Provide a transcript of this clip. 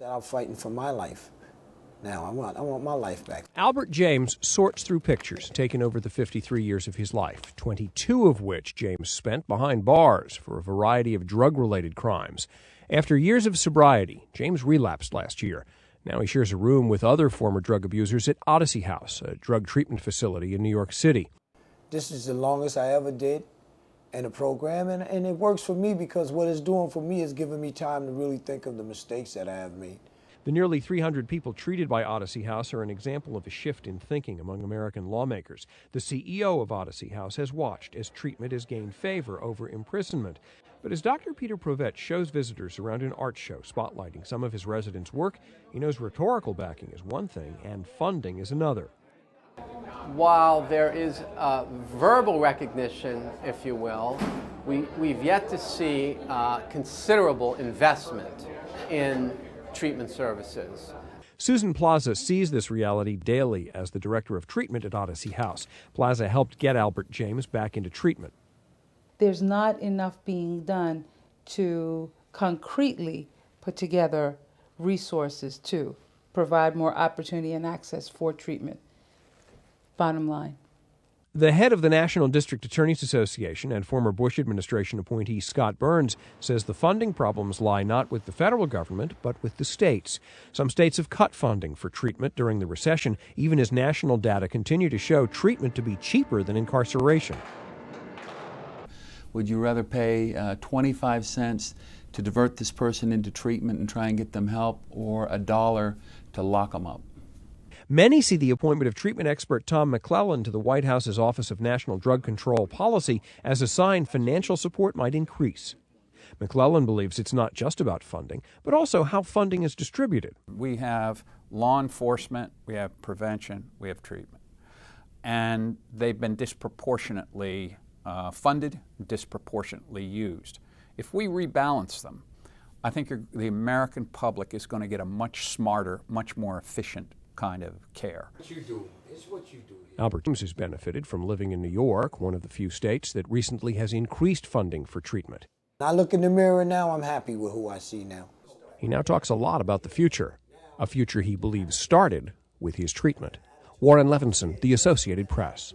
That I'm fighting for my life. Now, I want my life back. Albert James sorts through pictures taken over the 53 years of his life, 22 of which James spent behind bars for a variety of drug-related crimes. After years of sobriety, James relapsed last year. Now he shares a room with other former drug abusers at Odyssey House, a drug treatment facility in New York City. This is the longest I ever did in a program, and it works for me because what it's doing for me is giving me time to really think of the mistakes that I have made. The nearly 300 people treated by Odyssey House are an example of a shift in thinking among American lawmakers. The CEO of Odyssey House has watched as treatment has gained favor over imprisonment. But as Dr. Peter Provet shows visitors around an art show spotlighting some of his residents' work, he knows rhetorical backing is one thing and funding is another. While there is verbal recognition, if you will, we've yet to see considerable investment in treatment services. Susan Plaza sees this reality daily as the director of treatment at Odyssey House. Plaza helped get Albert James back into treatment. There's not enough being done to concretely put together resources to provide more opportunity and access for treatment. Bottom line. The head of the National District Attorneys Association and former Bush administration appointee Scott Burns says the funding problems lie not with the federal government, but with the states. Some states have cut funding for treatment during the recession, even as national data continue to show treatment to be cheaper than incarceration. Would you rather pay 25 cents to divert this person into treatment and try and get them help, or $1 to lock them up? Many see the appointment of treatment expert Tom McClellan to the White House's Office of National Drug Control Policy as a sign financial support might increase. McClellan believes it's not just about funding, but also how funding is distributed. We have law enforcement, we have prevention, we have treatment. And they've been disproportionately funded, disproportionately used. If we rebalance them, I think the American public is going to get a much smarter, much more efficient kind of care. What you do is what you do. Albert James has benefited from living in New York, one of the few states that recently has increased funding for treatment. I look in the mirror now, I'm happy with who I see now. He now talks a lot about the future, a future he believes started with his treatment. Warren Levinson, The Associated Press.